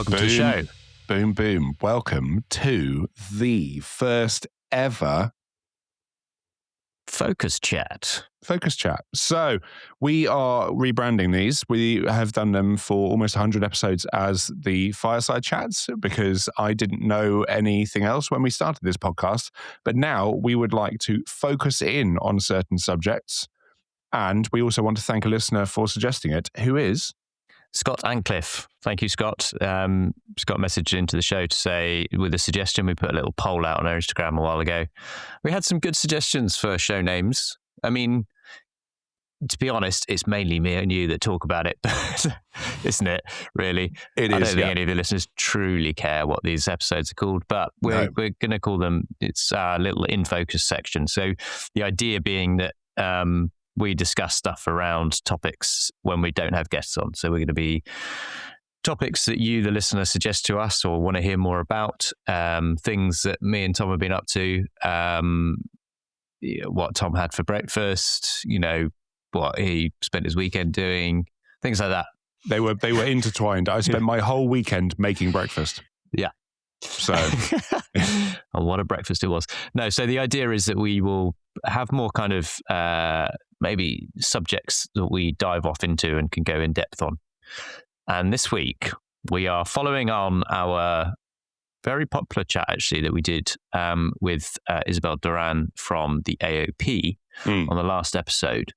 Welcome to the show. Boom, boom. Welcome to the first ever Focus Chat. Focus Chat. So we are rebranding these. We have done them for almost 100 episodes as the Fireside Chats because I didn't know anything else when we started this podcast. But now we would like to focus in on certain subjects. And we also want to thank a listener for suggesting it, who is Scott Ancliffe. Thank you, Scott. Scott messaged into the show to say, with a suggestion, we put a little poll out on our Instagram a while ago. We had some good suggestions for show names. I mean, to be honest, it's mainly me and you that talk about it, isn't it, really? It I is, don't think any of the listeners truly care what these episodes are called, but we're going to call them, it's our little In Focus section. So the idea being that we discuss stuff around topics when we don't have guests on. So we're going to be topics that you, the listener, suggest to us or want to hear more about, things that me and Tom have been up to, what Tom had for breakfast, what he spent his weekend doing, things like that. They were intertwined. I spent my whole weekend making breakfast. Yeah. So, and what a breakfast it was. No, so the idea is that we will have more kind of maybe subjects that we dive off into and can go in depth on. And this week, we are following on our very popular chat, actually, that we did with Isabel Duran from the AOP on the last episode.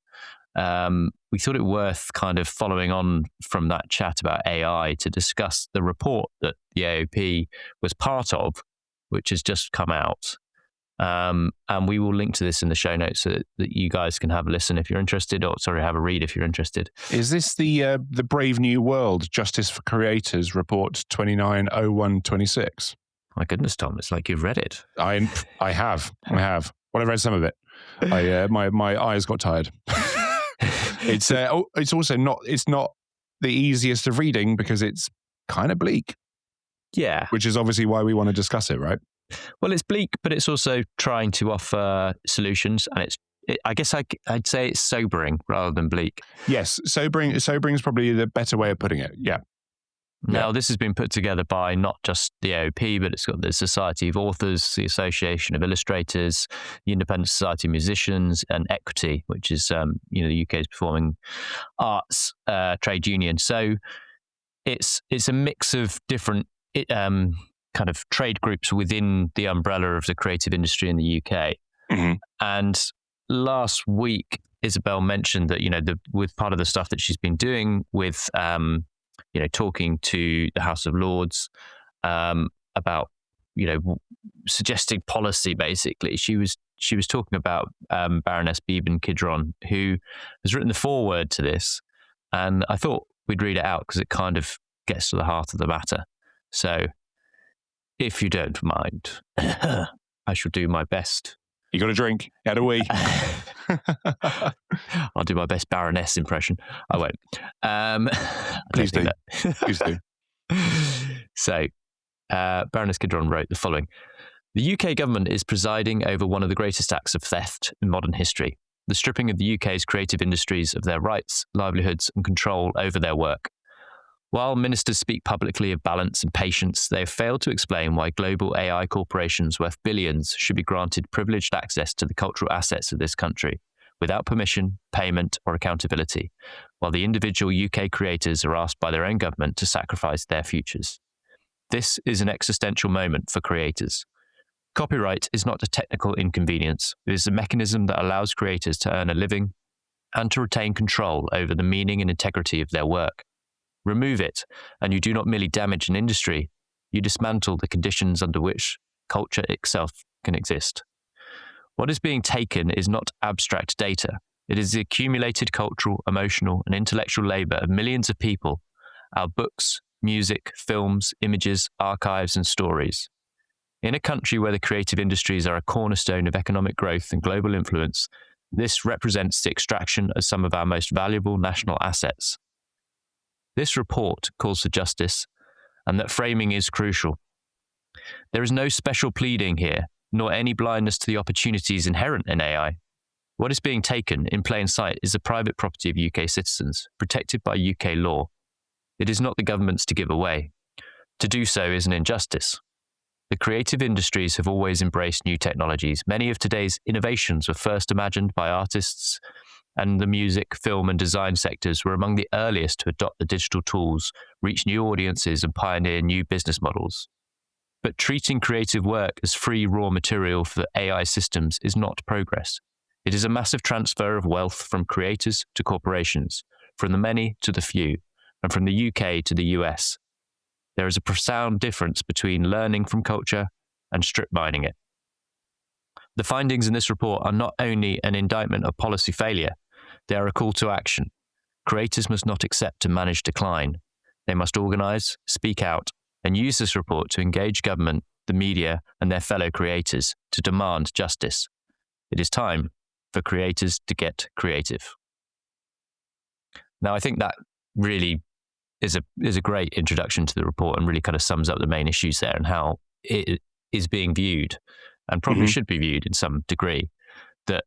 We thought it worth kind of following on from that chat about AI to discuss the report that the AOP was part of, which has just come out. And we will link to this in the show notes so that you guys can have a listen if you're interested, have a read if you're interested. Is this the Brave New World Justice for Creators Report 290126? My goodness, Tom, it's like you've read it. I have. Well, I read some of it. My eyes got tired. It's also not the easiest of reading because it's kind of bleak. Yeah. Which is obviously why we want to discuss it, right? Well, it's bleak, but it's also trying to offer solutions, and I guess I'd say it's sobering rather than bleak. Yes, sobering is probably the better way of putting it. Yeah. Now, this has been put together by not just the AOP, but it's got the Society of Authors, the Association of Illustrators, the Independent Society of Musicians, and Equity, which is the UK's performing arts trade union. So it's a mix of different kind of trade groups within the umbrella of the creative industry in the UK. Mm-hmm. And last week, Isabel mentioned that, with part of the stuff that she's been doing with, talking to the House of Lords about, suggesting policy, basically. She was talking about Baroness Bevan Kidron, who has written the foreword to this. And I thought we'd read it out because it kind of gets to the heart of the matter. So, if you don't mind, I shall do my best. You got a drink? Had a wee? I'll do my best Baroness impression. I won't. Please do. Please do. So, Baroness Kidron wrote the following. The UK government is presiding over one of the greatest acts of theft in modern history, the stripping of the UK's creative industries of their rights, livelihoods, and control over their work. While ministers speak publicly of balance and patience, they have failed to explain why global AI corporations worth billions should be granted privileged access to the cultural assets of this country without permission, payment, or accountability, while the individual UK creators are asked by their own government to sacrifice their futures. This is an existential moment for creators. Copyright is not a technical inconvenience. It is a mechanism that allows creators to earn a living and to retain control over the meaning and integrity of their work. Remove it, and you do not merely damage an industry, you dismantle the conditions under which culture itself can exist. What is being taken is not abstract data. It is the accumulated cultural, emotional, and intellectual labor of millions of people, our books, music, films, images, archives, and stories. In a country where the creative industries are a cornerstone of economic growth and global influence, this represents the extraction of some of our most valuable national assets. This report calls for justice, and that framing is crucial. There is no special pleading here, nor any blindness to the opportunities inherent in AI. What is being taken in plain sight is the private property of UK citizens, protected by UK law. It is not the government's to give away. To do so is an injustice. The creative industries have always embraced new technologies. Many of today's innovations were first imagined by artists, and the music, film, and design sectors were among the earliest to adopt the digital tools, reach new audiences, and pioneer new business models. But treating creative work as free raw material for AI systems is not progress. It is a massive transfer of wealth from creators to corporations, from the many to the few, and from the UK to the US. There is a profound difference between learning from culture and strip mining it. The findings in this report are not only an indictment of policy failure, they are a call to action. Creators must not accept and manage decline. They must organise, speak out, and use this report to engage government, the media, and their fellow creators to demand justice. It is time for creators to get creative. Now, I think that really is a great introduction to the report and really kind of sums up the main issues there and how it is being viewed, and probably should be viewed in some degree, that,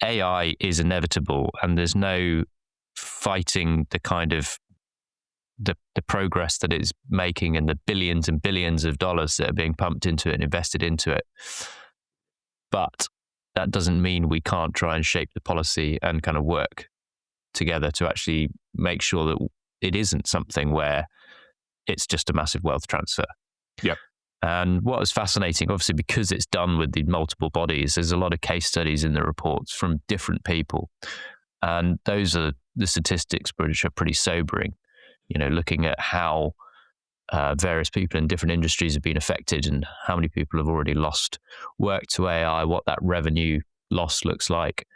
AI is inevitable and there's no fighting the kind of the progress that it's making and the billions and billions of dollars that are being pumped into it and invested into it. But that doesn't mean we can't try and shape the policy and kind of work together to actually make sure that it isn't something where it's just a massive wealth transfer. Yep. And what was fascinating, obviously, because it's done with the multiple bodies, there's a lot of case studies in the reports from different people. And those are the statistics which are pretty sobering, looking at how various people in different industries have been affected and how many people have already lost work to AI, what that revenue loss looks like.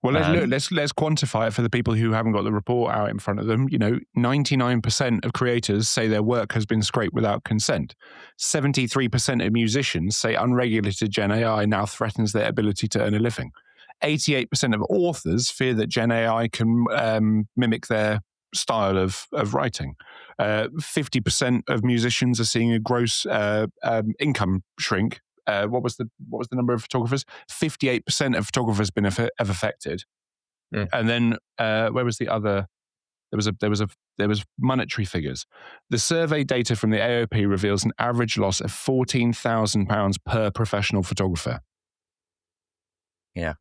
Well, let's quantify it for the people who haven't got the report out in front of them. 99% of creators say their work has been scraped without consent. 73% of musicians say unregulated Gen AI now threatens their ability to earn a living. 88% of authors fear that Gen AI can mimic their style of writing. 50% of musicians are seeing a gross income shrink. What was the number of photographers? 58% of photographers been affected. And then where was the other? There was monetary figures. The survey data from the AOP reveals an average loss of £14,000 per professional photographer. Yeah,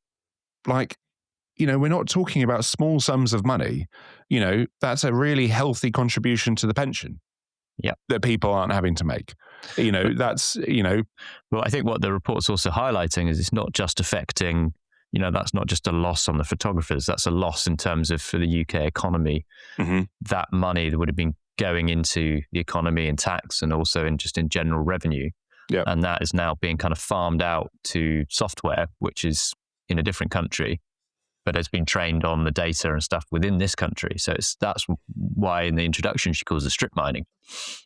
we're not talking about small sums of money. That's a really healthy contribution to the pension. Yeah, that people aren't having to make. That's. Well, I think what the report's also highlighting is it's not just affecting. That's not just a loss on the photographers. That's a loss in terms of for the UK economy. That money that would have been going into the economy in tax and also in general revenue. Yeah, and that is now being kind of farmed out to software, which is in a different country, but has been trained on the data and stuff within this country. So that's why in the introduction she calls it strip mining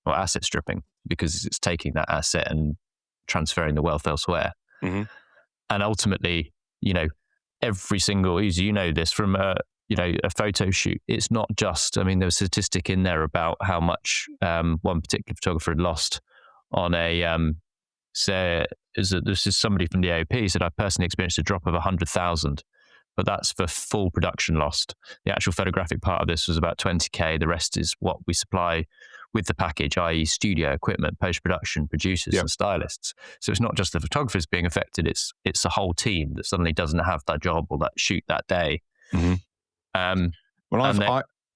or asset stripping, because it's taking that asset and transferring the wealth elsewhere. And ultimately, every single, you know this from a photo shoot, it's not just, there was a statistic in there about how much one particular photographer had lost on this is somebody from the AOP said, I personally experienced a drop of 100,000. But that's for full production lost. The actual photographic part of this was about 20K. The rest is what we supply with the package, i.e. studio equipment, post-production, producers and stylists. So it's not just the photographers being affected, it's the whole team that suddenly doesn't have that job or that shoot that day.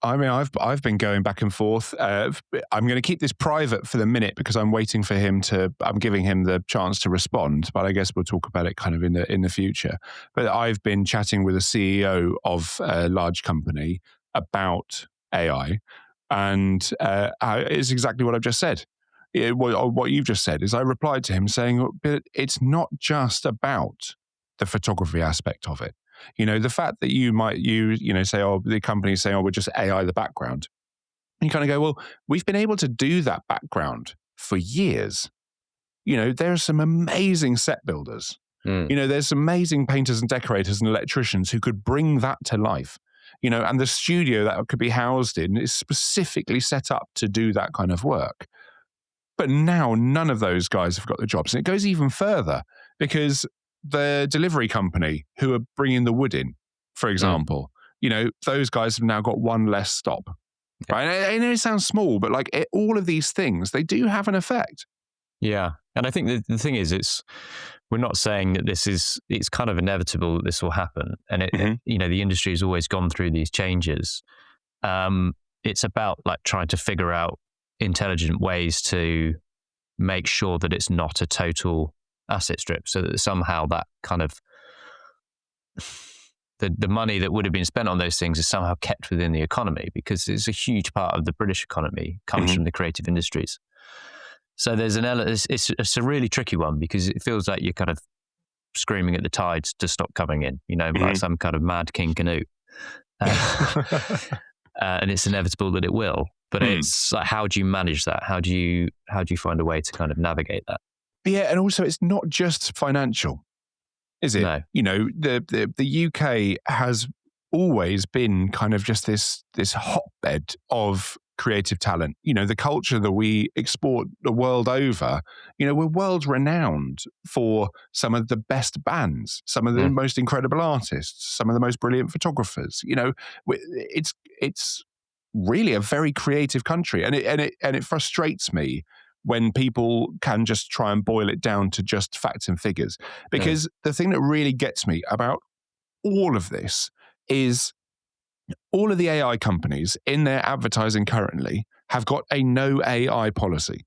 I've been going back and forth. I'm going to keep this private for the minute because I'm waiting for him I'm giving him the chance to respond, but I guess we'll talk about it kind of in the future. But I've been chatting with a CEO of a large company about AI, and it's exactly what I've just said. What you've just said is I replied to him saying, but it's not just about the photography aspect of it. The fact that you might say, the company is saying, we're just AI the background. And you kind of go, well, we've been able to do that background for years. There are some amazing set builders. There's some amazing painters and decorators and electricians who could bring that to life. And the studio that could be housed in is specifically set up to do that kind of work. But now none of those guys have got the jobs. And it goes even further because the delivery company who are bringing the wood in, for example, those guys have now got one less stop. right? I know it sounds small, but like all of these things, they do have an effect. Yeah. And I think the thing is, we're not saying that it's kind of inevitable that this will happen. And the industry has always gone through these changes. It's about like trying to figure out intelligent ways to make sure that it's not a total asset strip, so that somehow that kind of the money that would have been spent on those things is somehow kept within the economy, because it's a huge part of the British economy comes from the creative industries. So there's an element. It's a really tricky one, because it feels like you're kind of screaming at the tides to stop coming in, like some kind of mad King Canute. And it's inevitable that it will. But it's like, how do you manage that? How do you find a way to kind of navigate that? Yeah, and also it's not just financial, is it? No. The UK has always been kind of just this hotbed of creative talent. The culture that we export the world over, we're world renowned for some of the best bands, some of the most incredible artists, some of the most brilliant photographers. It's really a very creative country, and it frustrates me when people can just try and boil it down to just facts and figures. Because the thing that really gets me about all of this is all of the AI companies in their advertising currently have got a no AI policy.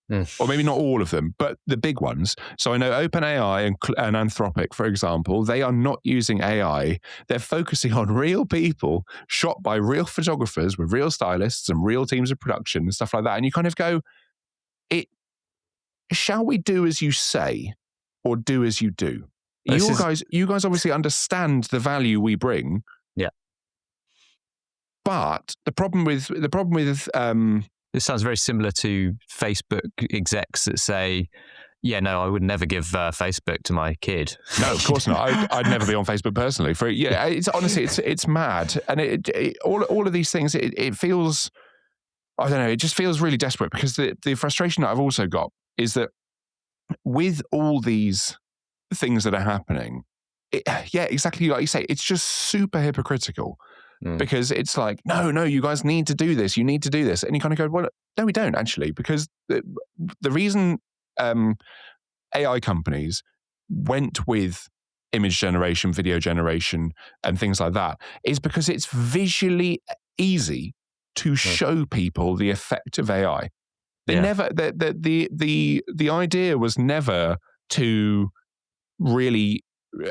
Or maybe not all of them, but the big ones. So I know OpenAI and Anthropic, for example, they are not using AI. They're focusing on real people shot by real photographers with real stylists and real teams of production and stuff like that. And you kind of go, shall we do as you say or do as you do? You guys obviously understand the value we bring. Yeah. But the problem with this sounds very similar to Facebook execs that say, yeah, no, I would never give Facebook to my kid. No, of course not. I'd never be on Facebook personally. It's honestly, it's mad. And all of these things, it feels, I don't know, it just feels really desperate, because the frustration that I've also got is that with all these things that are happening, exactly like you say, it's just super hypocritical. Because it's like, no, you guys need to do this. You need to do this. And you kind of go, well, no, we don't actually, because the reason AI companies went with image generation, video generation, and things like that is because it's visually easy to show people the effect of AI. They never, the idea was never to really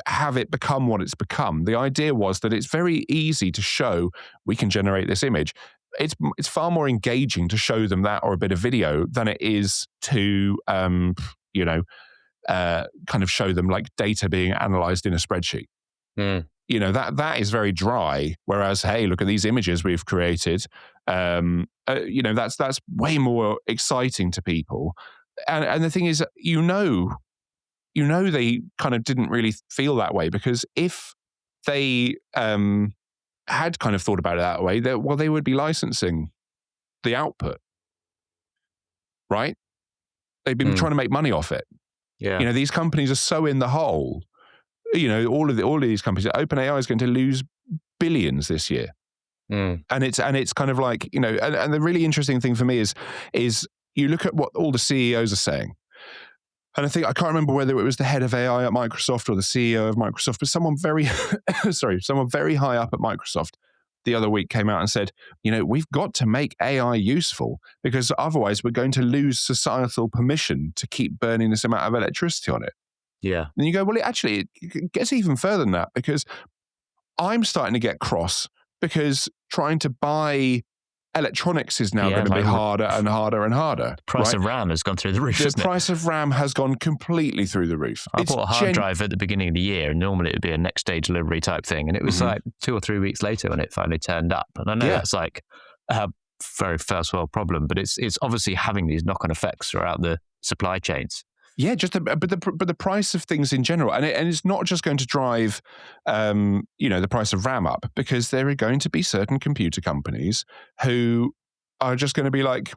have it become what it's become. The idea was that it's very easy to show we can generate this image. It's far more engaging to show them that or a bit of video than it is to kind of show them like data being analyzed in a spreadsheet. That is very dry. Whereas, hey, look at these images we've created. That's way more exciting to people. And the thing is, they kind of didn't really feel that way, because if they had kind of thought about it that way, they would be licensing the output, right? They've been trying to make money off it. Yeah. These companies are so in the hole. All of these companies, OpenAI is going to lose billions this year. And it's kind of like, and the really interesting thing for me is you look at what all the CEOs are saying. And I can't remember whether it was the head of AI at Microsoft or the CEO of Microsoft, but someone very high up at Microsoft the other week came out and said, we've got to make AI useful, because otherwise we're going to lose societal permission to keep burning this amount of electricity on it. Yeah. And you go, well, it gets even further than that, because I'm starting to get cross, because trying to buy electronics is now going to be harder and harder and harder. The price of RAM has gone through the roof, The price of RAM has gone completely through the roof. I bought a hard drive at the beginning of the year, and normally it would be a next day delivery type thing. And it was like 2 or 3 weeks later when it finally turned up. And I know that's like a very first world problem, but it's obviously having these knock-on effects throughout the supply chains. Yeah, but the price of things in general, and it's not just going to drive, the price of RAM up, because there are going to be certain computer companies who are just going to be like,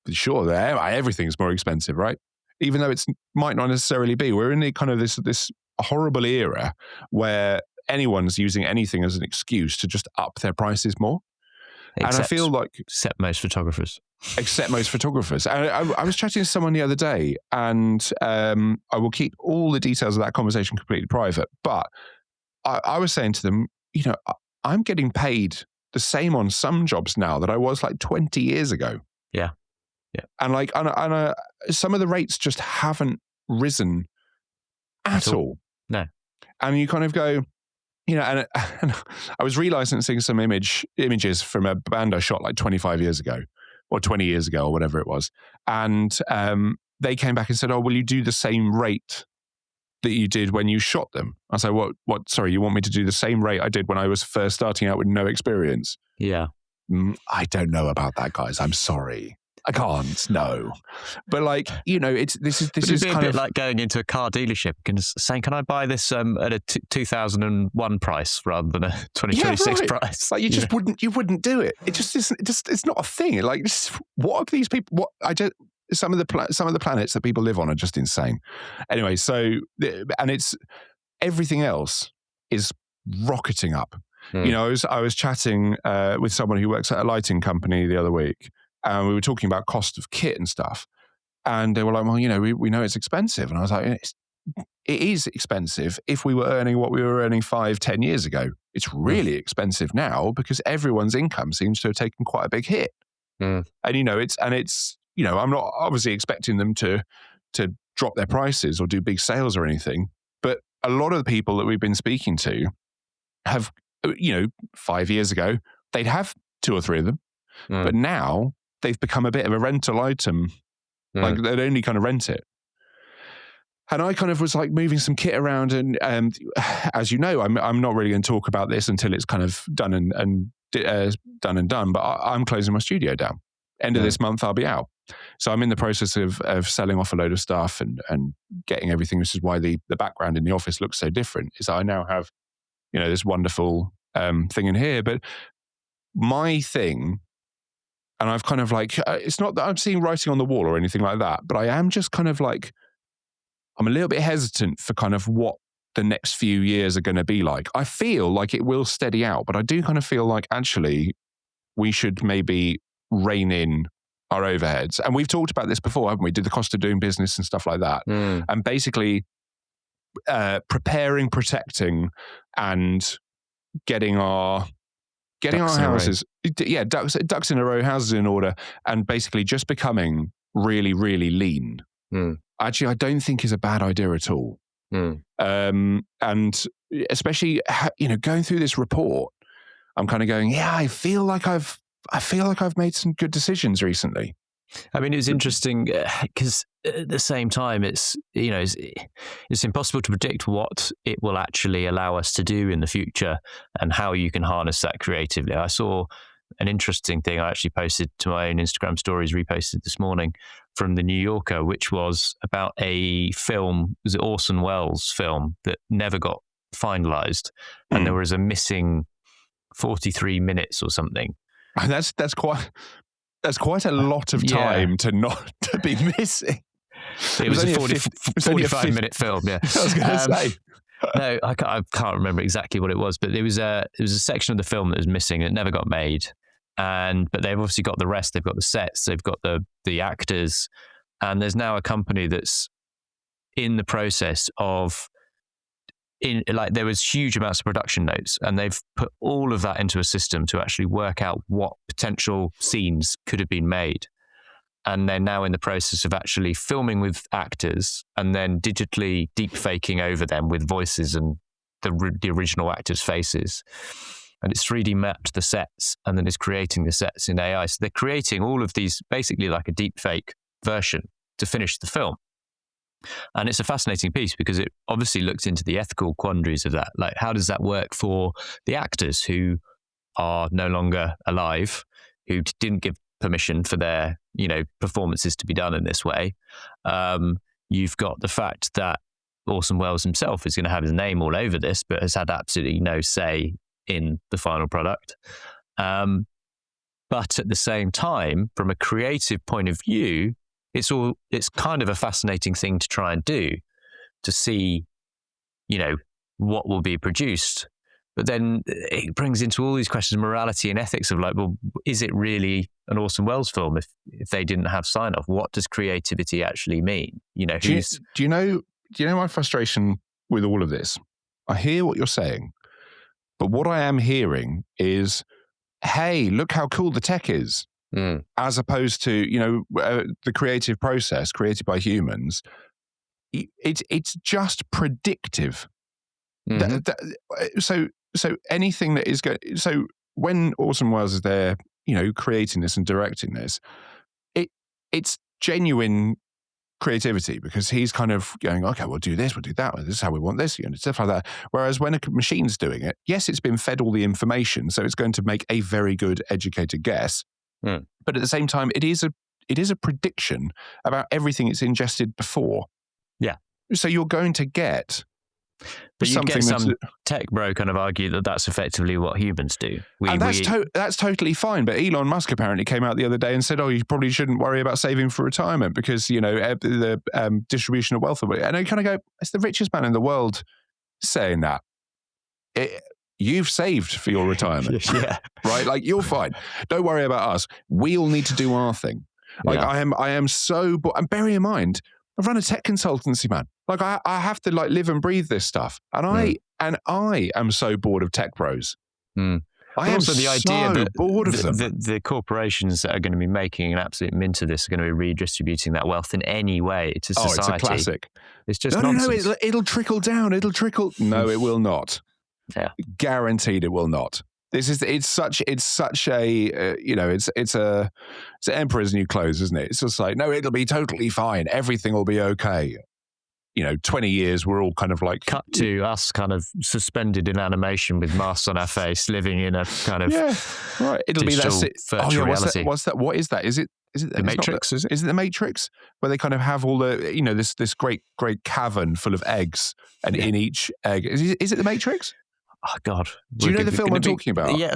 sure, everything's more expensive, right? Even though it might not necessarily be. We're in kind of this horrible era where anyone's using anything as an excuse to just up their prices more. And I feel like... Except most photographers. Except most photographers. I was chatting to someone the other day, and I will keep all the details of that conversation completely private, but I was saying to them, I'm getting paid the same on some jobs now that I was like 20 years ago. Yeah. And some of the rates just haven't risen at all. No. And you kind of go, and I was relicensing some images from a band I shot like 25 years ago or 20 years ago or whatever it was. And they came back and said, oh, will you do the same rate that you did when you shot them? I said, what, sorry, you want me to do the same rate I did when I was first starting out with no experience? Yeah. I don't know about that, guys. I'm sorry. I can't, no. But this is kind of like going into a car dealership and saying, can I buy this at a 2001 price rather than a 2026 price? Like you wouldn't do it. It just isn't, it's not a thing. Like, what are these people, some of the planets that people live on are just insane. Anyway, and it's, everything else is rocketing up. I was chatting with someone who works at a lighting company the other week, and we were talking about cost of kit and stuff. And they were like, well, we know it's expensive. And I was like, it is expensive if we were earning what we were earning 5-10 years ago. It's really expensive now because everyone's income seems to have taken quite a big hit. And, it's I'm not obviously expecting them to drop their prices or do big sales or anything. But a lot of the people that we've been speaking to have, 5 years ago, they'd have 2 or 3 of them. But now they've become a bit of a rental item. Like they'd only kind of rent it. And I kind of was like moving some kit around, and as you know, I'm not really going to talk about this until it's kind of done and done. But I'm closing my studio down. End of this month, I'll be out. So I'm in the process of selling off a load of stuff and getting everything. Which is why the background in the office looks so different. Is I now have this wonderful thing in here, but my thing. And I've kind of it's not that I'm seeing writing on the wall or anything like that, but I am just kind of I'm a little bit hesitant for kind of what the next few years are going to be like. I feel like it will steady out, but I do kind of feel like actually we should maybe rein in our overheads. And we've talked about this before, haven't we? Did the cost of doing business and stuff like that. And basically preparing, protecting, and getting our houses, ducks in a row, houses in order, and basically just becoming really, really lean. Actually, I don't think is a bad idea at all. And especially, going through this report, I'm kind of going, I feel like I've made some good decisions recently. I mean, it was interesting because at the same time, it's impossible to predict what it will actually allow us to do in the future and how you can harness that creatively. I saw an interesting thing I actually posted to my own Instagram stories, reposted this morning, from the New Yorker, which was about a film, was it Orson Welles film that never got finalized, and there was a missing 43 minutes or something. That's quite a lot of time to be missing. It was a 45-minute film, yeah. I was going to say. No, I can't remember exactly what it was, but it was a section of the film that was missing that never got made. But they've obviously got the rest. They've got the sets, they've got the actors, and there's now a company that's in the process of there was huge amounts of production notes, and they've put all of that into a system to actually work out what potential scenes could have been made. And they're now in the process of actually filming with actors and then digitally deep faking over them with voices and the original actors' faces. And it's 3D mapped the sets, and then it's creating the sets in AI. So they're creating all of these basically like a deep fake version to finish the film. And it's a fascinating piece because it obviously looks into the ethical quandaries of that. Like, how does that work for the actors who are no longer alive, who didn't give permission for their, performances to be done in this way? You've got the fact that Orson Welles himself is going to have his name all over this, but has had absolutely no say in the final product. But at the same time, from a creative point of view, it's kind of a fascinating thing to try and do, to see, what will be produced. But then it brings into all these questions of morality and ethics of like, well, is it really an Orson Welles film if they didn't have sign off? What does creativity actually mean? You know, do you know my frustration with all of this? I hear what you're saying, but what I am hearing is, hey, look how cool the tech is, as opposed to, you know, the creative process created by humans. It's just predictive. So anything that is going. So when Orson Welles is there, you know, creating this and directing this, it's genuine creativity, because he's kind of going, okay, we'll do this, we'll do that, this is how we want this, you know, stuff like that. Whereas when a machine's doing it, yes, it's been fed all the information, so it's going to make a very good educated guess. But at the same time, it is a prediction about everything it's ingested before. Yeah. So you're going to get. But you get some tech bro kind of argue that that's effectively what humans do. That's totally fine. But Elon Musk apparently came out the other day and said, "Oh, you probably shouldn't worry about saving for retirement because, you know, the distribution of wealth." And I kind of go, "It's the richest man in the world saying that. You've saved for your retirement, yeah, right? Like, you're fine. Don't worry about us. We all need to do our thing." Like, I am so bored. And bear in mind, I run a tech consultancy, man. Like, I have to like live and breathe this stuff, and I am so bored of tech bros. I am also the idea that bored of them. The corporations that are going to be making an absolute mint of this are going to be redistributing that wealth in any way to society. Oh, it's a classic. It's just nonsense. No, it'll trickle down. It'll trickle. No, it will not. Yeah, guaranteed it will not. It's such a you know, it's an emperor's new clothes, isn't it? It's just like, no, it'll be totally fine. Everything will be okay. You know, 20 years, we're all kind of like... Cut to us kind of suspended in animation with masks on our face, living in a kind of right. It'll be that virtual reality. What's that? What is that? Is it The Matrix? Is it the Matrix? Where they kind of have all the, you know, this great cavern full of eggs, and in each egg... Is it the Matrix? Oh, God. Do you know the film I'm talking about? Yeah,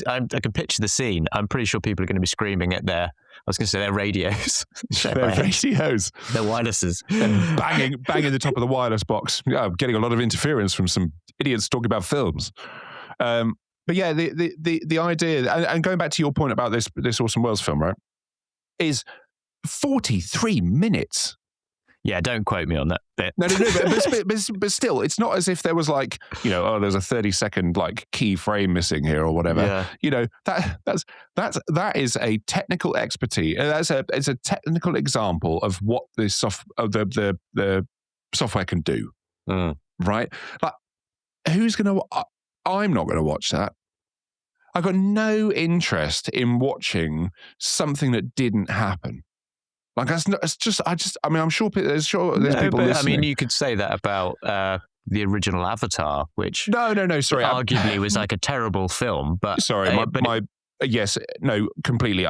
I can picture the scene. I'm pretty sure people are going to be screaming at their radios. Their radios. Their wirelesses. banging the top of the wireless box. Yeah, I'm getting a lot of interference from some idiots talking about films. But yeah, the idea, and going back to your point about this Orson Welles film, right, is 43 minutes. Yeah, don't quote me on that bit. No, but still, it's not as if there was like, you know, there's a 30-second like key frame missing here or whatever. Yeah. You know, that is a technical expertise. It's a technical example of what the software can do. Right? Like, I'm not gonna watch that. I've got no interest in watching something that didn't happen. Like, I'm sure there's people listening. I mean, you could say that about the original Avatar, which no, sorry, arguably was like a terrible film. But sorry, yes, no, completely.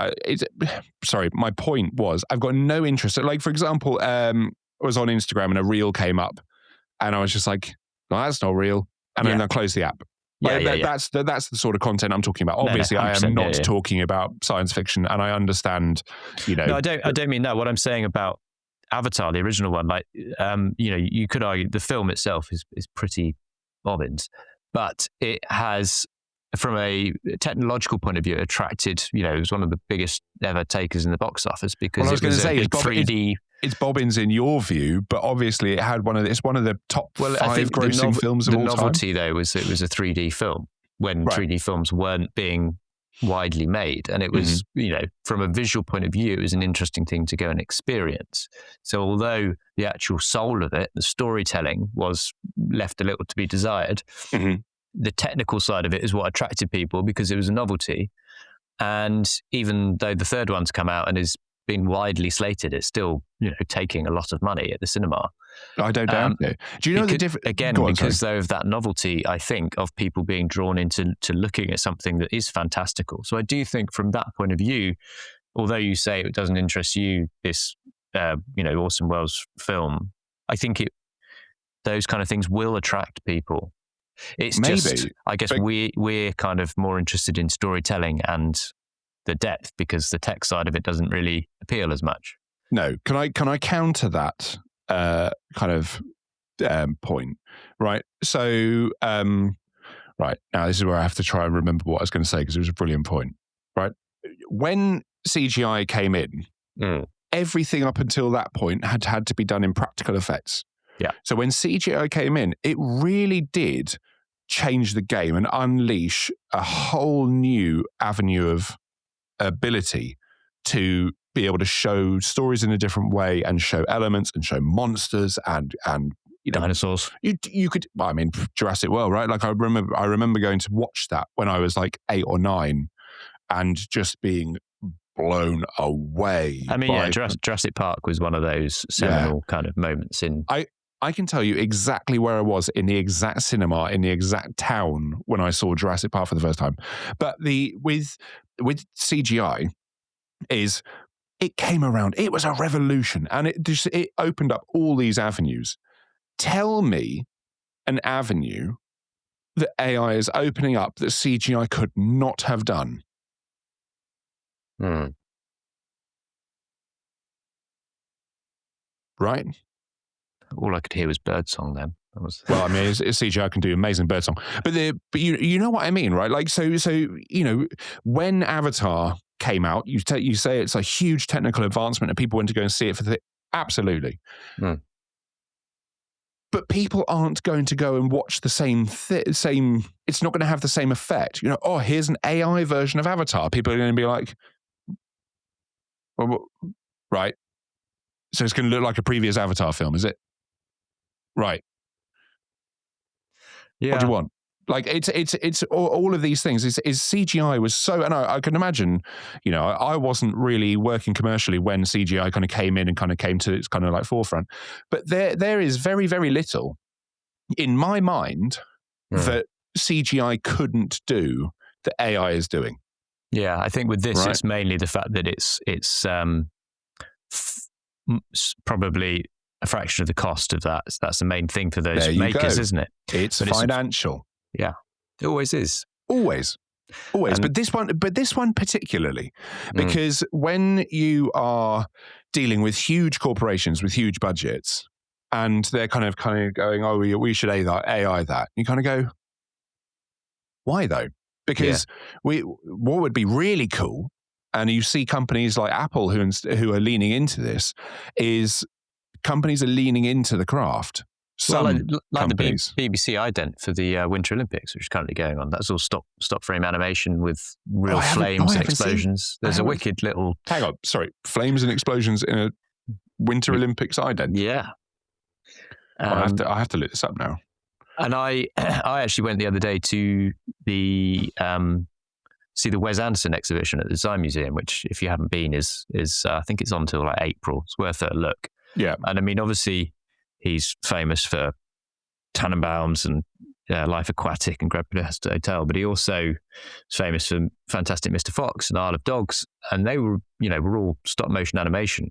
Sorry, my point was I've got no interest. Like, for example, I was on Instagram and a reel came up, and I was just like, "No, that's not real," and then I closed the app. That's the sort of content I'm talking about. Obviously, I am not talking about science fiction, and I understand, you know. No, I don't mean that. What I'm saying about Avatar, the original one, like, you know, you could argue the film itself is pretty bobbins, but it has, from a technological point of view, attracted, you know, it was one of the biggest ever takers in the box office because it was a 3D. It's bobbins in your view, but obviously it had one of the top 5 grossing films of all time. The novelty, though, was it was a 3D film when 3D films weren't being widely made, and it was, you know, from a visual point of view, it was an interesting thing to go and experience. So although the actual soul of it, the storytelling, was left a little to be desired, the technical side of it is what attracted people because it was a novelty. And even though the third one's come out and is being widely slated, it's still, you know, taking a lot of money at the cinema. I don't doubt it. Do you know the difference? Again, because though of that novelty, I think, of people being drawn into looking at something that is fantastical. So I do think from that point of view, although you say it doesn't interest you, this, you know, Orson Welles film, I think those kind of things will attract people. It's just, I guess we're kind of more interested in storytelling and the depth because the tech side of it doesn't really appeal as much. No, can I counter that kind of point, right? So Right. Now, this is where I have to try and remember what I was going to say because it was a brilliant point. Right. When CGI came in, everything up until that point had to be done in practical effects. Yeah. So when CGI came in, it really did change the game and unleash a whole new avenue of ability to be able to show stories in a different way and show elements and show monsters and you know, dinosaurs. You could, well, I mean, Jurassic World, right? Like I remember going to watch that when I was like 8 or 9 and just being blown away. I mean, Jurassic Park was one of those seminal kind of moments in. I can tell you exactly where I was in the exact cinema, in the exact town when I saw Jurassic Park for the first time. But with CGI is it came around. It was a revolution, and it opened up all these avenues. Tell me an avenue that AI is opening up that CGI could not have done. Right? All I could hear was birdsong then. Well, I mean, CGI can do amazing birdsong, but you know what I mean, right? Like, so you know, when Avatar came out, you say it's a huge technical advancement, and people went to go and see it for absolutely. But people aren't going to go and watch the same. It's not going to have the same effect. You know, oh, here's an AI version of Avatar. People are going to be like, well, right. So it's going to look like a previous Avatar film, is it? Right. Yeah. What do you want? Like it's all of these things. Is CGI was so, and I can imagine, you know, I wasn't really working commercially when CGI kind of came in and kind of came to its kind of like forefront. But there is very, very little in my mind that CGI couldn't do that AI is doing. Yeah, I think with this, it's mainly the fact that it's probably a fraction of the cost of that. So that's the main thing for those makers, isn't it? It's financial. Yeah, it always is. Always. But this one particularly, because when you are dealing with huge corporations with huge budgets, and they're kind of going, oh, we should AI that. You kind of go, why though? Because what would be really cool, and you see companies like Apple who are leaning into this, is companies are leaning into the craft. Like companies. The BBC ident for the Winter Olympics, which is currently going on. That's all stop frame animation with real flames and explosions. There's a wicked little. Hang on, sorry, flames and explosions in a Winter Olympics ident. Yeah, I have to look this up now. And I actually went the other day to the see the Wes Anderson exhibition at the Design Museum, which if you haven't been is I think it's on till like April. It's worth a look. Yeah, and I mean obviously. He's famous for Tannenbaums and Life Aquatic and Grand Budapest Hotel, but he also is famous for Fantastic Mr. Fox and Isle of Dogs, and they were all stop motion animation,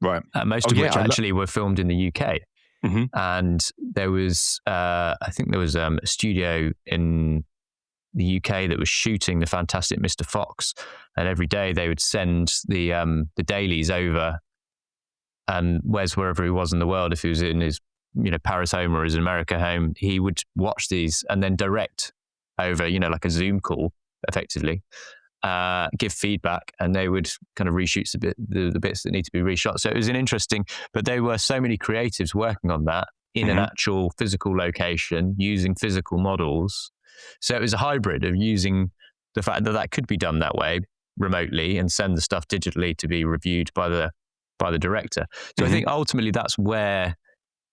right? Most of which actually were filmed in the UK. And there was, I think there was a studio in the UK that was shooting the Fantastic Mr. Fox, and every day they would send the dailies over. And Wes, wherever he was in the world, if he was in his, Paris home or his America home, he would watch these and then direct over, like a Zoom call, effectively, give feedback, and they would kind of reshoot the bits that need to be reshot. So it was but there were so many creatives working on that in an actual physical location using physical models. So it was a hybrid of using the fact that could be done that way remotely and send the stuff digitally to be reviewed by the director. So I think ultimately that's where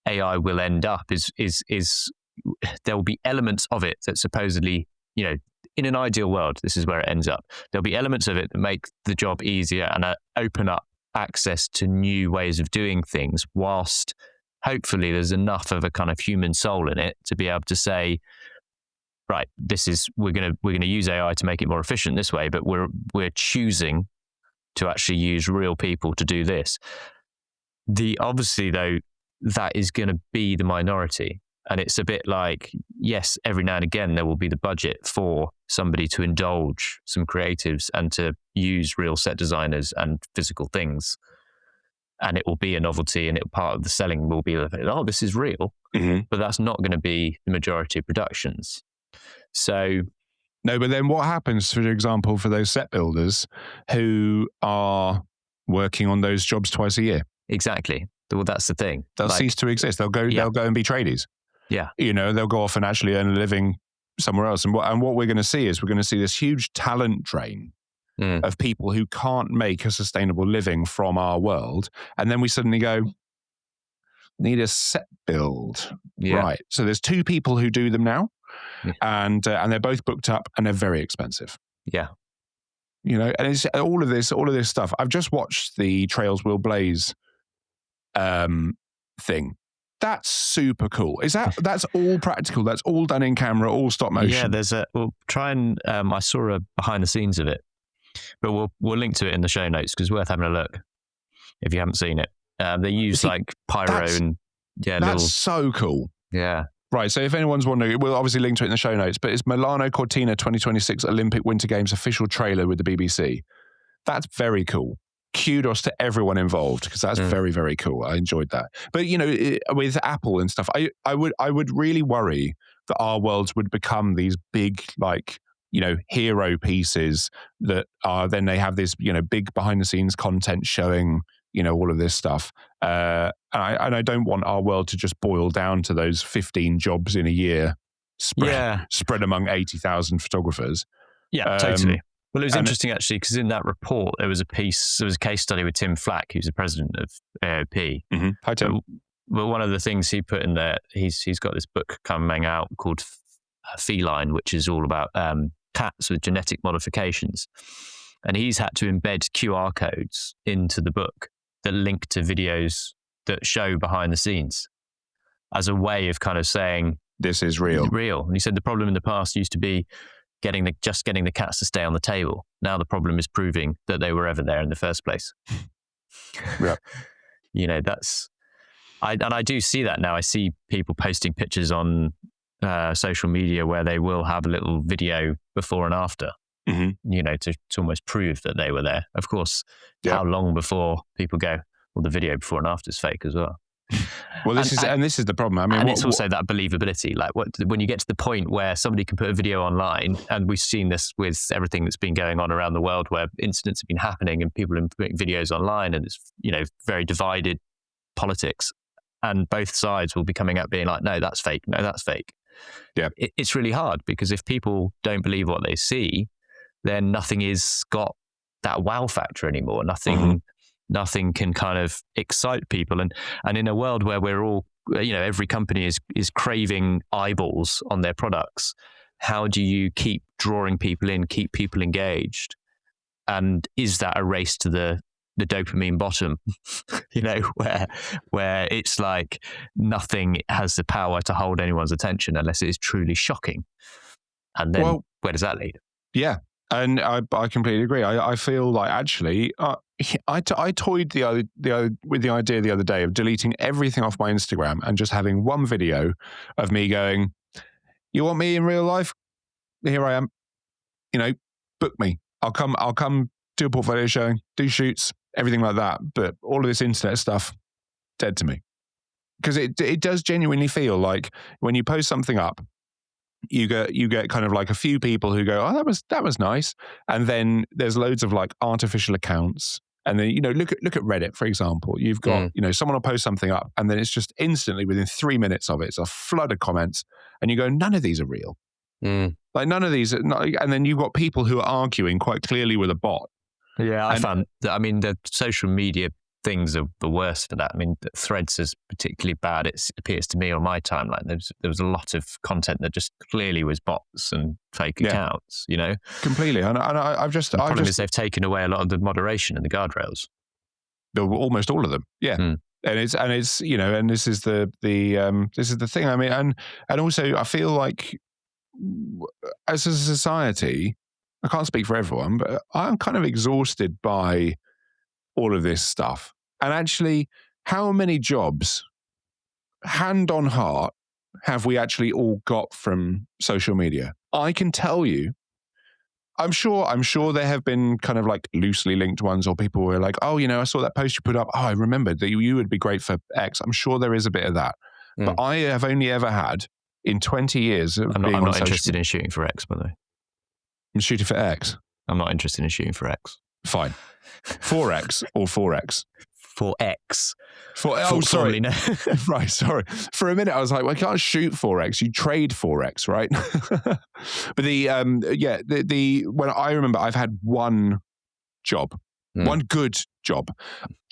AI will end up is there will be elements of it that supposedly, in an ideal world, this is where it ends up. There'll be elements of it that make the job easier and open up access to new ways of doing things, whilst hopefully there's enough of a kind of human soul in it to be able to say, right, we're going to use AI to make it more efficient this way, but we're choosing to actually use real people to do this. Obviously, though, that is going to be the minority. And it's a bit like, yes, every now and again, there will be the budget for somebody to indulge some creatives and to use real set designers and physical things. And it will be a novelty, and part of the selling will be, oh, this is real. But that's not going to be the majority of productions. So no, but then what happens, for example, for those set builders who are working on those jobs twice a year? exactly. Well, that's the thing. They'll cease to exist. They'll go and be tradies. Yeah. They'll go off and actually earn a living somewhere else. And what we're going to see is we're going to see this huge talent drain of people who can't make a sustainable living from our world. And then we suddenly go, need a set build. Yeah. Right. So there's 2 people who do them now, and they're both booked up and they're very expensive. Yeah. And it's all of this stuff. I've just watched the Trails Will Blaze thing. That's super cool. That's all practical? That's all done in camera, all stop motion? Yeah, we'll try and, I saw a behind the scenes of it, but we'll link to it in the show notes because it's worth having a look if you haven't seen it. They use like pyro and that's so cool. Yeah. Right, so if anyone's wondering, we'll obviously link to it in the show notes, but it's Milano Cortina 2026 Olympic Winter Games official trailer with the BBC. That's very cool. Kudos to everyone involved because that's very, very cool. I enjoyed that. But, with Apple and stuff, I would really worry that our worlds would become these big, hero pieces that are, then they have this, big behind the scenes content showing, all of this stuff. And I don't want our world to just boil down to those 15 jobs in a year spread among 80,000 photographers. Yeah, totally. Well, it was interesting actually because in that report there was a case study with Tim Flack, who's the president of AOP. Mm-hmm. Hi, Tim. Well, one of the things he put in there, he's got this book coming out called Feline, which is all about cats with genetic modifications, and he's had to embed QR codes into the book that link to videos that show behind the scenes as a way of kind of saying this is real. And he said the problem in the past used to be getting the cats to stay on the table. Now the problem is proving that they were ever there in the first place. Yeah. I do see that now. I see people posting pictures on social media where they will have a little video before and after, to almost prove that they were there. Of course, how long before people go, well, the video before and after is fake as well. Well, this is the problem. I mean, it's also that believability. Like when you get to the point where somebody can put a video online, and we've seen this with everything that's been going on around the world, where incidents have been happening and people are putting videos online, and it's very divided politics, and both sides will be coming out being like, no, that's fake. No, that's fake. Yeah, it's really hard because if people don't believe what they see, then nothing is got that wow factor anymore. Nothing can kind of excite people. And in a world where we're all, every company is craving eyeballs on their products, how do you keep drawing people in, keep people engaged? And is that a race to the dopamine bottom, where it's like nothing has the power to hold anyone's attention unless it is truly shocking? And then where does that lead? Yeah. And I completely agree. I feel like actually, I toyed with the idea the other day of deleting everything off my Instagram and just having one video of me going, "You want me in real life? Here I am. Book me. I'll come do a portfolio showing, do shoots, everything like that. But all of this internet stuff, dead to me, because it does genuinely feel like when you post something up, you get kind of like a few people who go, oh, that was nice, and then there's loads of like artificial accounts, and then look at Reddit, for example. You've got someone will post something up, and then it's just instantly within 3 minutes of it, it's a flood of comments, and you go, none of these are real. Like none of these are not, and then you've got people who are arguing quite clearly with a bot. Yeah, I found that. I mean, the social media things are the worst for that. I mean, Threads is particularly bad. It appears to me on my timeline. There was a lot of content that just clearly was bots and fake accounts. Completely. And the problem is they've taken away a lot of the moderation and the guardrails. Almost all of them. Yeah. And it's and this is the thing. I mean, and also I feel like as a society, I can't speak for everyone, but I'm kind of exhausted by all of this stuff. And actually, how many jobs, hand on heart, have we actually all got from social media? I can tell you, I'm sure there have been kind of like loosely linked ones, or people were like, oh, I saw that post you put up. Oh, I remembered that you would be great for X. I'm sure there is a bit of that. But I have only ever had in 20 years of I'm being on not social interested in shooting for X, by the way. I'm shooting for X. I'm not interested in shooting for X. Fine. 4X or 4X? For X. Oh, sorry. No. Right, sorry. For a minute, I was like, well, I can't shoot 4X. You trade 4X, right? But when I remember, I've had one job, one good job.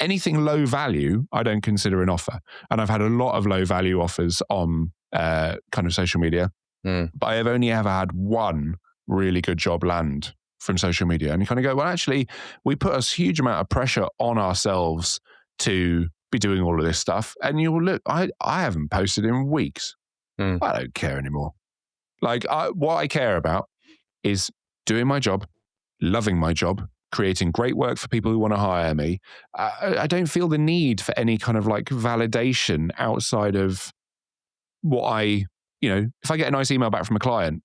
Anything low value, I don't consider an offer. And I've had a lot of low value offers on kind of social media. But I have only ever had one really good job land from social media. And you kind of go, well, actually, we put a huge amount of pressure on ourselves to be doing all of this stuff. And you'll look, I haven't posted in weeks. I don't care anymore. Like, what I care about is doing my job, loving my job, creating great work for people who want to hire me. I don't feel the need for any kind of like validation outside of what if I get a nice email back from a client,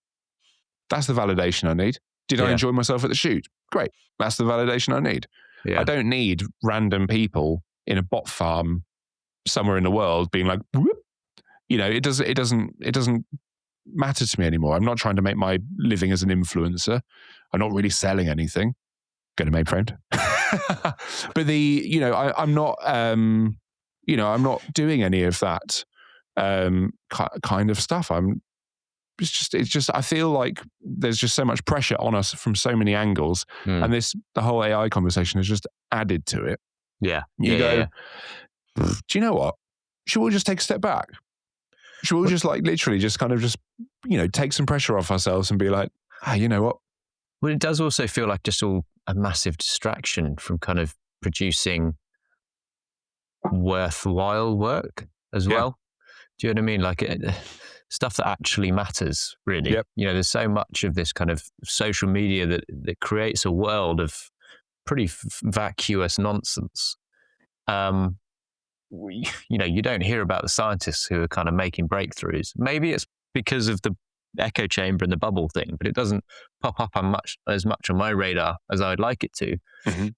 that's the validation I need. Did I enjoy myself at the shoot? Great. That's the validation I need. Yeah. I don't need random people in a bot farm somewhere in the world being like, whoop. It doesn't matter to me anymore. I'm not trying to make my living as an influencer. I'm not really selling anything. Get a maid friend. But I'm not, I'm not doing any of that kind of stuff. It's just, I feel like there's just so much pressure on us from so many angles. And the whole AI conversation has just added to it. Yeah. You go, do you know what? Should we just take a step back? Should we just like literally just kind of just, take some pressure off ourselves and be like, you know what? Well, it does also feel like just all a massive distraction from kind of producing worthwhile work as well. Do you know what I mean? Like stuff that actually matters, really. Yep. There's so much of this kind of social media that creates a world of pretty vacuous nonsense. You don't hear about the scientists who are kind of making breakthroughs. Maybe it's because of the echo chamber and the bubble thing, but it doesn't pop up on as much on my radar as I would like it to. Mm-hmm.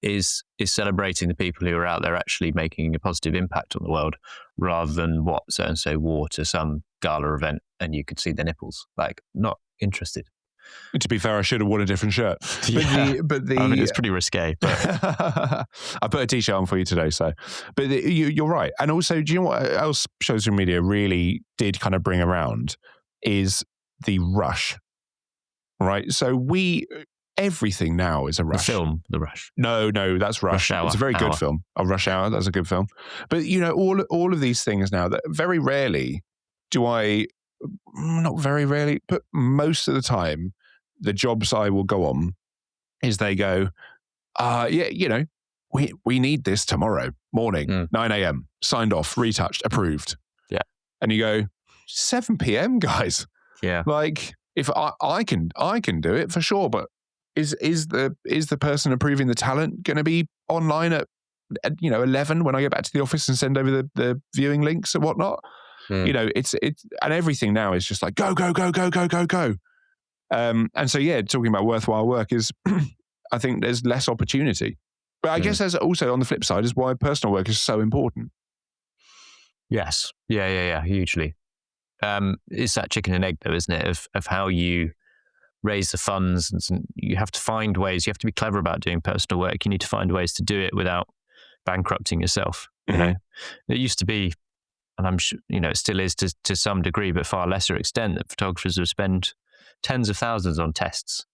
Is celebrating the people who are out there actually making a positive impact on the world, rather than what so-and-so wore to some gala event and you could see their nipples. Like, not interested. To be fair, I should have worn a different shirt. Yeah. But I mean, it's pretty risque. But I put a t-shirt on for you today. So, but you're right. And also, do you know what else social media really did kind of bring around is the rush, right? So everything now is a rush. The film, The Rush. No, that's Rush. Hour. It's a very good film. Rush Hour, that's a good film. But all of these things now, that very rarely do I, not very rarely, but most of the time, the jobs I will go on is they go, we need this tomorrow morning, 9 a.m., signed off, retouched, approved. Yeah. And you go, 7 p.m., guys. Yeah. Like, if I can do it for sure, but is the person approving the talent going to be online at 11 when I get back to the office and send over the viewing links and whatnot? It's and everything now is just like go. And so talking about worthwhile work is, I think there's less opportunity. But I guess there's also on the flip side is why personal work is so important. Yes. Yeah. Hugely. It's that chicken and egg though, isn't it? Of how you raise the funds, and you have to find ways. You have to be clever about doing personal work. You need to find ways to do it without bankrupting yourself. It used to be, and I'm sure it still is to some degree, but far lesser extent, that photographers would spend tens of thousands on tests,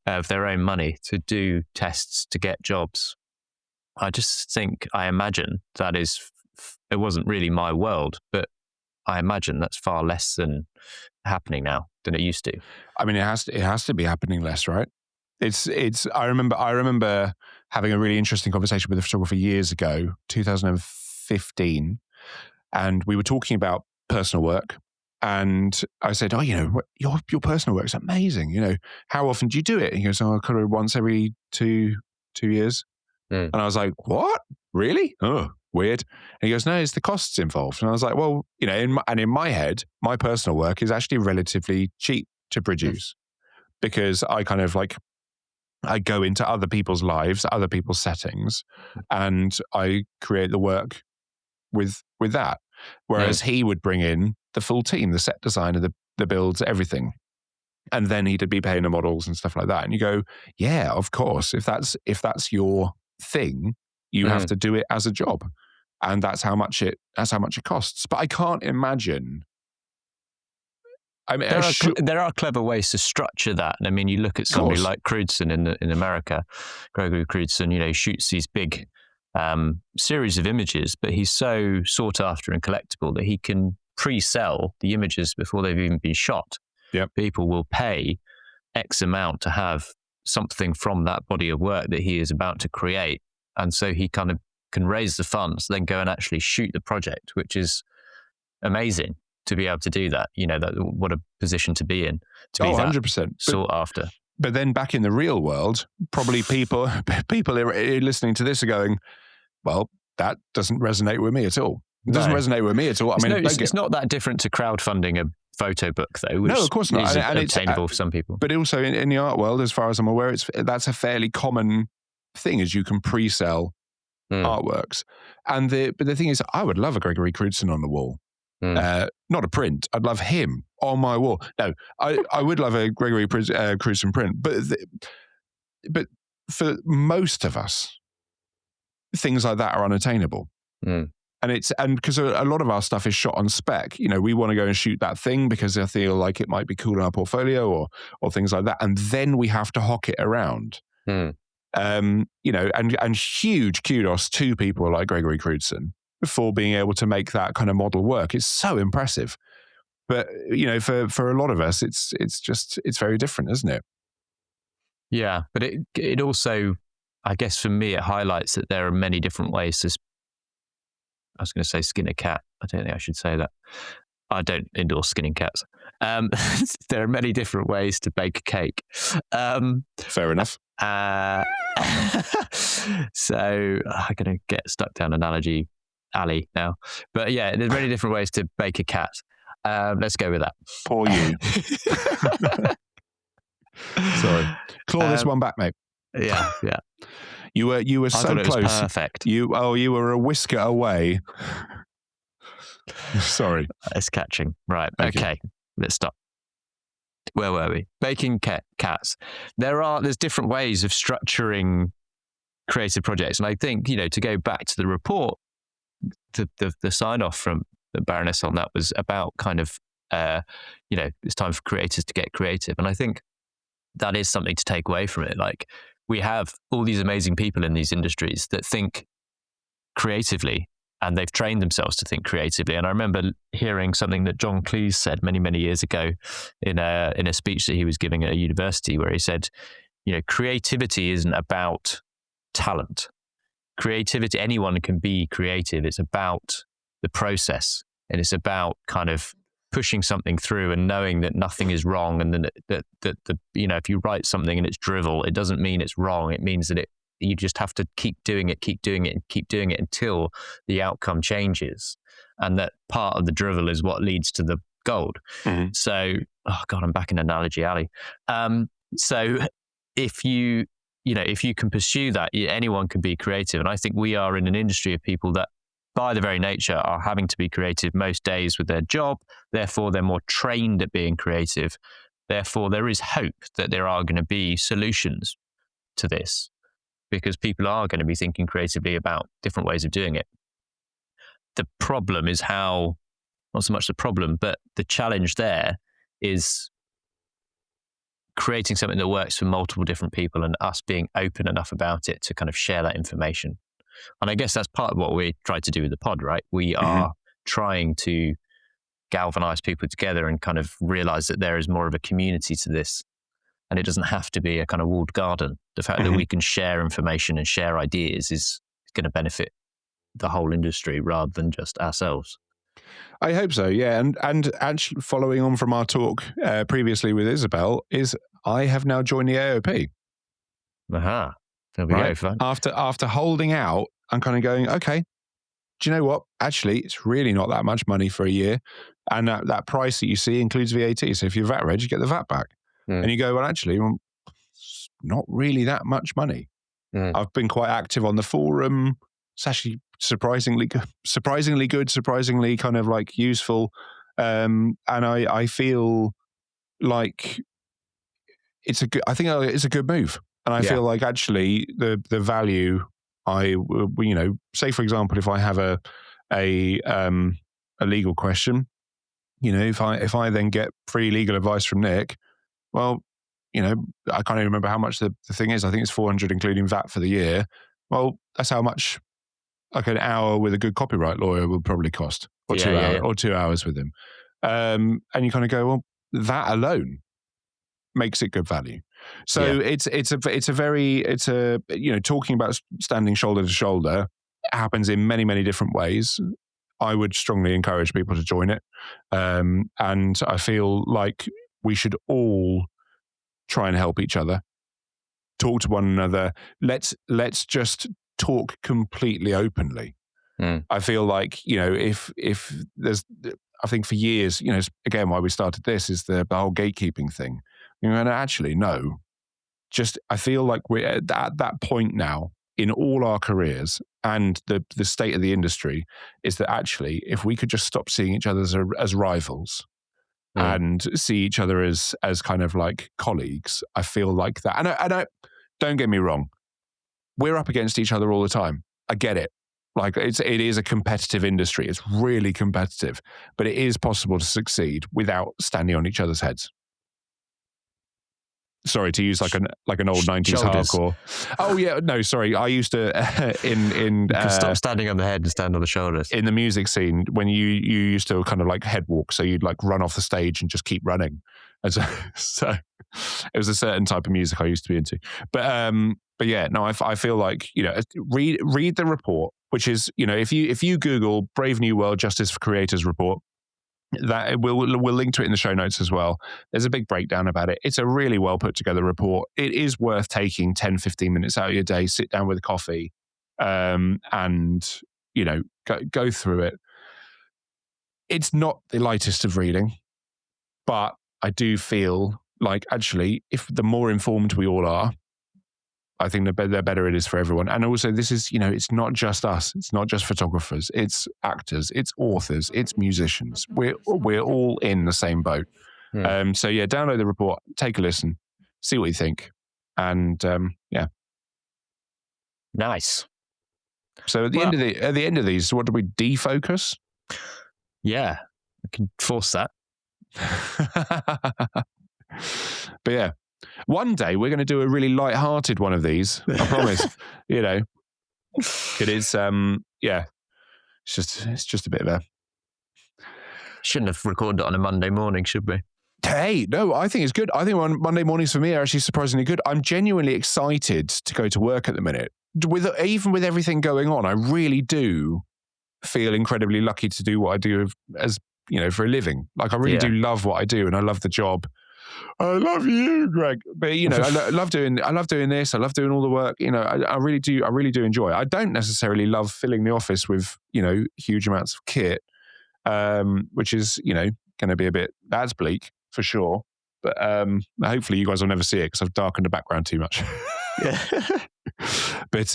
of their own money to do tests to get jobs. I imagine that it wasn't really my world, but I imagine that's far less than happening now than it used to. I mean, it has to be happening less, right? I remember having a really interesting conversation with a photographer years ago, 2015, and we were talking about personal work. And I said, your personal work's amazing. How often do you do it? And he goes, I kind of once every two years. And I was like, what? Really? Oh, weird. And he goes, no, it's the costs involved. And I was like, well, in my head, my personal work is actually relatively cheap to produce because I kind of like, I go into other people's lives, other people's settings, and I create the work with that. Whereas he would bring in the full team, the set designer, the builds, everything. And then he'd be paying the models and stuff like that. And you go, yeah, of course. If that's your thing, you have to do it as a job. And that's how much it costs. But I can't imagine. I mean, there are clever ways to structure that. I mean, you look at somebody like Crewdson in America, Gregory Crewdson. He shoots these big series of images, but he's so sought after and collectible that he can pre-sell the images before they've even been shot. Yep. People will pay X amount to have something from that body of work that he is about to create, and so he kind of can raise the funds, then go and actually shoot the project, which is amazing to be able to do that. What a position to be in, to be 100% sought after. But then back in the real world, probably people listening to this are going, well, that doesn't resonate with me at all. It doesn't resonate with me at all. It's not that different to crowdfunding a photo book, though. Which no, of course not. Is obtainable for some people. But also in the art world, as far as I'm aware, that's a fairly common thing, is you can pre-sell artworks. And the thing is, I would love a Gregory Crewdson on the wall. Not a print. I'd love him on my wall. No, I would love a Gregory Crewdson print. But for most of us, things like that are unattainable. And because a lot of our stuff is shot on spec, we want to go and shoot that thing because I feel like it might be cool in our portfolio or things like that. And then we have to hock it around. And huge kudos to people like Gregory Crewdson for being able to make that kind of model work. It's so impressive. But, for a lot of us, it's very different, isn't it? Yeah. But it also, I guess for me, it highlights that there are many different ways to, I was going to say skin a cat. I don't think I should say that. I don't endorse skinning cats. There are many different ways to bake a cake. Fair enough. So I'm going to get stuck down analogy alley now. But yeah, there's many different ways to bake a cat. Let's go with that. Poor you. Sorry. Claw this one back, mate. Yeah. You were so close. It was perfect. You were a whisker away. Sorry. It's catching. Right. Okay. Let's stop. Where were we? Baking cats. There's different ways of structuring creative projects. And I think, to go back to the report, the sign off from the Baroness on that was about kind of, it's time for creators to get creative. And I think that is something to take away from it. Like, we have all these amazing people in these industries that think creatively, and they've trained themselves to think creatively. And I remember hearing something that John Cleese said many, many years ago in a speech that he was giving at a university, where he said, creativity isn't about talent. Creativity, anyone can be creative. It's about the process, and it's about kind of pushing something through and knowing that nothing is wrong, and then that if you write something and it's drivel, it doesn't mean it's wrong. It means that you just have to keep doing it until the outcome changes, and that part of the drivel is what leads to the gold. So, oh God, I'm back in analogy alley. So if you can pursue that, anyone can be creative. And I think we are in an industry of people that, by the very nature, are having to be creative most days with their job. Therefore, they're more trained at being creative. Therefore, there is hope that there are going to be solutions to this, because people are going to be thinking creatively about different ways of doing it. The problem is not so much the problem, but the challenge there is creating something that works for multiple different people, and us being open enough about it to kind of share that information. And I guess that's part of what we try to do with the pod, right? We are trying to galvanize people together and kind of realize that there is more of a community to this. And it doesn't have to be a kind of walled garden. The fact that we can share information and share ideas is going to benefit the whole industry rather than just ourselves. I hope so, yeah. And actually, following on from our talk previously with Isabel, is I have now joined the AOP. Aha. There we go. Fun. After holding out and kind of going, okay, do you know what? Actually, it's really not that much money for a year. And that price that you see includes VAT. So if you're VAT reg, you get the VAT back. And you go, well, actually, it's not really that much money. I've been quite active on the forum. It's actually surprisingly good, surprisingly kind of like useful. And I feel like I think it's a good move. And I feel like actually the value say for example, if I have a legal question, if I then get free legal advice from Nick, well, I can't even remember how much the thing is. I think it's 400 including VAT for the year. Well, that's how much like an hour with a good copyright lawyer will probably cost, or 2 hours, or 2 hours with him. And you kind of go, well, that alone makes it good value. So it's talking about standing shoulder to shoulder happens in many, many different ways. I would strongly encourage people to join it. And I feel like we should all try and help each other, talk to one another. Let's just talk completely openly. I feel like, if there's, I think for years, again, why we started this is the whole gatekeeping thing. And actually, no, I feel like we're at that point now in all our careers, and the state of the industry is that actually, if we could just stop seeing each other as rivals and see each other as kind of like colleagues, I feel like that. And I don't get me wrong, we're up against each other all the time. I get it. Like it is a competitive industry. It's really competitive, but it is possible to succeed without standing on each other's heads. Sorry to use like an old 90s shoulders. Hardcore. Oh yeah, no, sorry. I used to stop standing on the head and stand on the shoulders. In the music scene, when you used to kind of like head walk, so you'd like run off the stage and just keep running. And so it was a certain type of music I used to be into. But yeah, no, I feel like read the report, which is if you Google Brave New World Justice for Creators report. That we'll link to it in the show notes as well. There's a big breakdown about it. It's a really well put together report. It is worth taking 10, 15 minutes out of your day, sit down with a coffee, and go through it. It's not the lightest of reading, but I do feel like actually, if the more informed we all are, I think the better it is for everyone. And also, this is, it's not just us. It's not just photographers. It's actors. It's authors. It's musicians. We're all in the same boat. So yeah, download the report, take a listen, see what you think, and yeah. Nice. So at the end of these, what do we defocus? Yeah, I can force that. But yeah. One day we're going to do a really light-hearted one of these. I promise. It is. It's just a bit of a. Shouldn't have recorded it on a Monday morning, should we? Hey, no, I think it's good. I think Monday mornings for me are actually surprisingly good. I'm genuinely excited to go to work at the minute. Even with everything going on, I really do feel incredibly lucky to do what I do as for a living. Like I really do love what I do, and I love the job. I love you, Greg. But I love doing this. I love doing all the work. I really do enjoy it. I don't necessarily love filling the office with huge amounts of kit, which is going to be that's bleak for sure. But hopefully you guys will never see it because I've darkened the background too much. But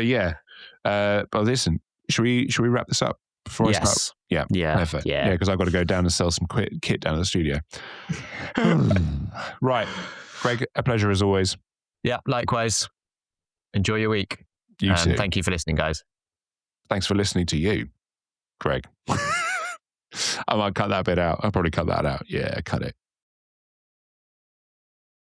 yeah. But listen, should we wrap this up before I start? Yeah. Perfect. Yeah, because I've got to go down and sell some kit down at the studio. Right. Greg, a pleasure as always. Yeah, likewise. Enjoy your week. You too. Thank you for listening, guys. Thanks for listening to you, Greg. I might cut that bit out. I'll probably cut that out. Yeah, cut it.